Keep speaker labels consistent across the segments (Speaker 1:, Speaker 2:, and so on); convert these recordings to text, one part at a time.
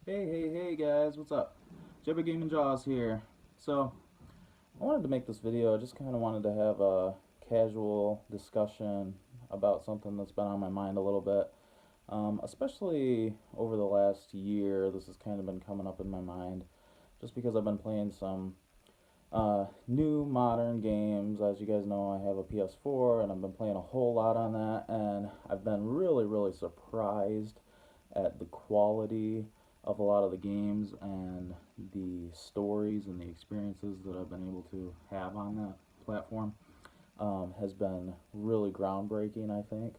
Speaker 1: Hey guys, what's up? Jebba Gaming Jaws here. So, I wanted to make this video. I just kind of wanted to have a casual discussion about something that's been on my mind a little bit. Especially over the last year, this has kind of been coming up in my mind just because I've been playing some new modern games. As you guys know, I have a PS4 and I've been playing a whole lot on that, and I've been really surprised at the quality of a lot of the games and the stories and the experiences that I've been able to have on that platform. Has been really groundbreaking, I think.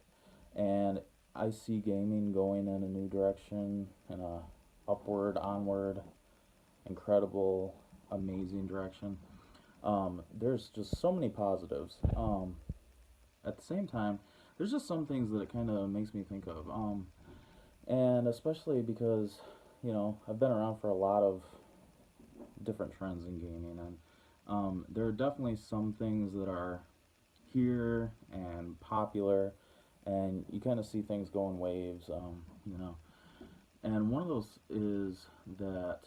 Speaker 1: And I see gaming going in a new direction, in a upward, onward, incredible, amazing direction. There's just so many positives. At the same time, there's just some things that it kind of makes me think of. And especially because, I've been around for a lot of different trends in gaming, and there are definitely some things that are here and popular, and you kind of see things go in waves, And one of those is that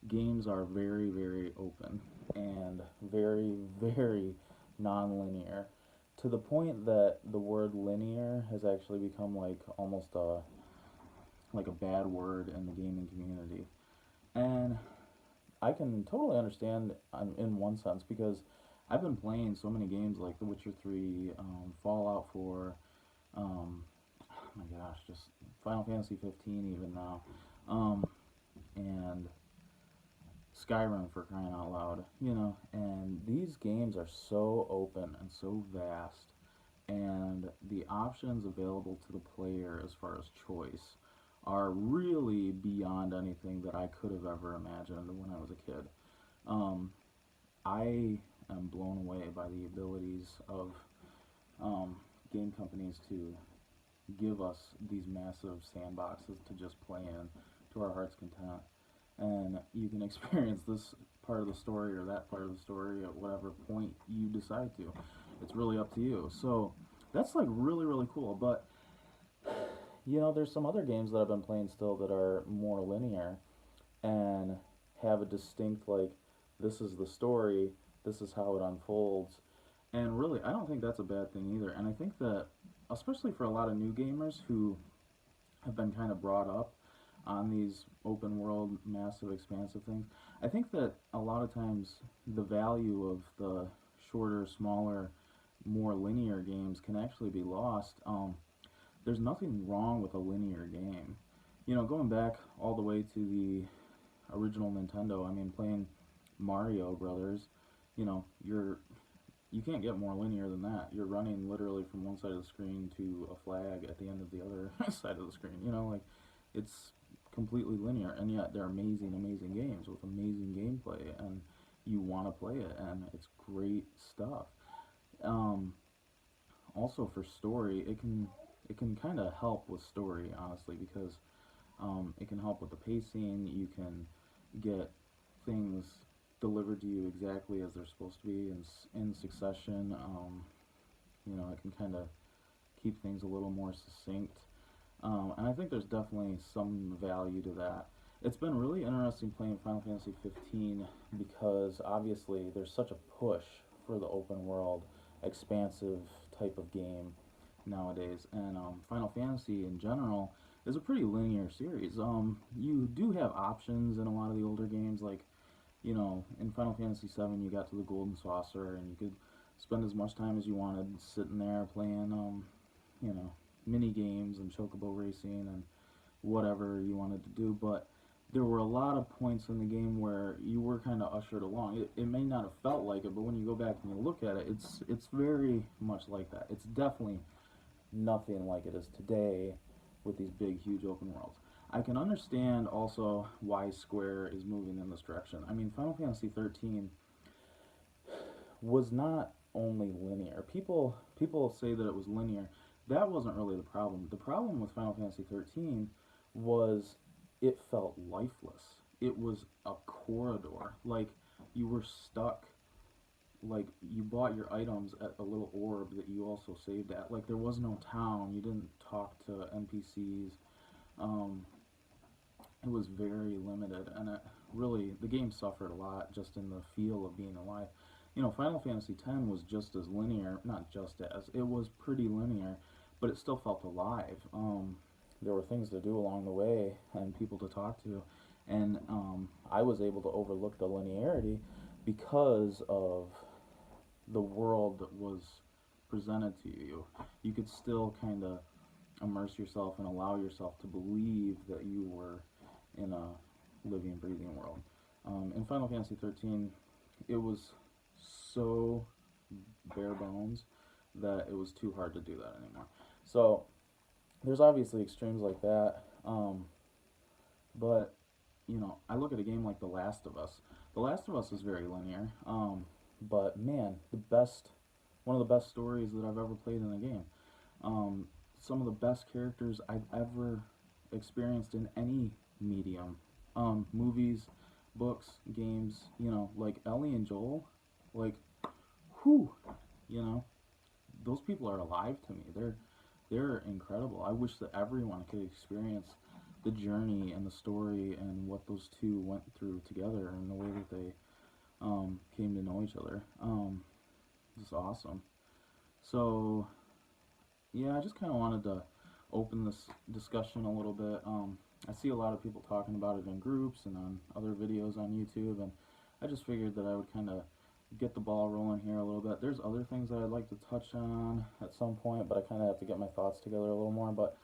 Speaker 1: games are very open and very non-linear, to the point that the word linear has actually become like almost a bad word in the gaming community. And I can totally understand in one sense, because I've been playing so many games like The Witcher 3, Fallout 4, oh my gosh, just Final Fantasy 15 even now, and Skyrim, for crying out loud, and these games are so open and so vast, and the options available to the player as far as choice are really beyond anything that I could have ever imagined when I was a kid. Um, I am blown away by the abilities of game companies to give us these massive sandboxes to just play in to our heart's content. And you can experience this part of the story or that part of the story at whatever point you decide to. It's really up to you. So that's like really cool. But there's some other games that I've been playing still that are more linear and have a distinct, like, this is the story, this is how it unfolds. And really, I don't think that's a bad thing either. And I think that, especially for a lot of new gamers who have been kind of brought up on these open world, massive, expansive things, I think that a lot of times the value of the shorter, smaller, more linear games can actually be lost. There's nothing wrong with a linear game. Going back all the way to the original Nintendo, I mean, playing Mario Brothers, you can't get more linear than that. You're running literally from one side of the screen to a flag at the end of the other side of the screen. Like, it's completely linear, and yet they're amazing games with amazing gameplay, and you want to play it, and it's great stuff. Um, Also, for story, it can kind of help with story, honestly, because it can help with the pacing. You can get things delivered to you exactly as they're supposed to be in succession. It can kind of keep things a little more succinct. And I think there's definitely some value to that. It's been really interesting playing Final Fantasy 15 because obviously there's such a push for the open world, expansive type of game nowadays, and Final Fantasy in general is a pretty linear series. You do have options in a lot of the older games, like, in Final Fantasy 7 you got to the Golden Saucer and you could spend as much time as you wanted sitting there playing, you know, mini games and chocobo racing and whatever you wanted to do. But there were a lot of points in the game where you were kind of ushered along. It may not have felt like it, but when you go back and you look at it, it's very much like that. It's definitely nothing like it is today with these big, huge open worlds. I can understand also why Square is moving in this direction. I mean, Final Fantasy 13 was not only linear. People say that it was linear. That wasn't really the problem. The problem with Final Fantasy 13 was it felt lifeless. It was a corridor. Like, you were stuck. Like, you bought your items at a little orb that you also saved at. Like, there was no town. You didn't talk to NPCs. Um, it was very limited, and it really, the game suffered a lot just in the feel of being alive. You know, Final Fantasy X was just as linear, not just as, it was pretty linear, but it still felt alive. There were things to do along the way and people to talk to, and I was able to overlook the linearity because of the world that was presented to you. You could still kind of immerse yourself and allow yourself to believe that you were in a living, breathing world. In Final Fantasy 13, it was so bare bones that it was too hard to do that anymore. So there's obviously extremes like that, but you know, I look at a game like The Last of Us. The Last of Us is very linear, but man, one of the best stories that I've ever played in a game. Um, some of the best characters I've ever experienced in any medium, movies, books, games. You know, like Ellie and Joel, like, whew, you know, those people are alive to me. They're incredible. I wish that everyone could experience the journey and the story and what those two went through together and the way that they came to know each other. It's awesome. So yeah, I just kind of wanted to open this discussion a little bit. I see a lot of people talking about it in groups and on other videos on YouTube, and I just figured that I would kind of get the ball rolling here a little bit. There's other things that I'd like to touch on at some point, but I kind of have to get my thoughts together a little more. But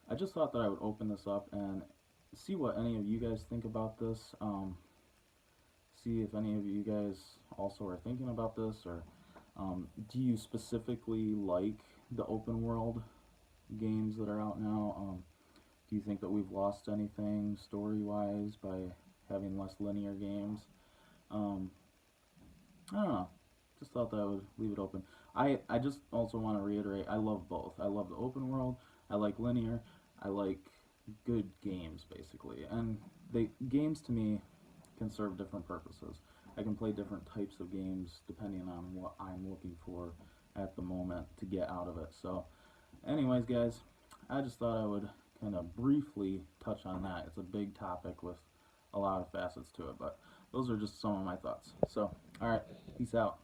Speaker 1: I just thought that I would open this up and see what any of you guys think about this. See if any of you guys also are thinking about this, or do you specifically like the open world games that are out now? Do you think that we've lost anything story-wise by having less linear games? Um, I don't know. Just thought that I would leave it open. I just also want to reiterate, I love both. I love the open world. I like linear. I like good games, basically. And games to me can serve different purposes. I can play different types of games depending on what I'm looking for at the moment to get out of it. So, anyways, guys, I just thought I would kind of briefly touch on that. It's a big topic with a lot of facets to it, but those are just some of my thoughts. So, alright, peace out.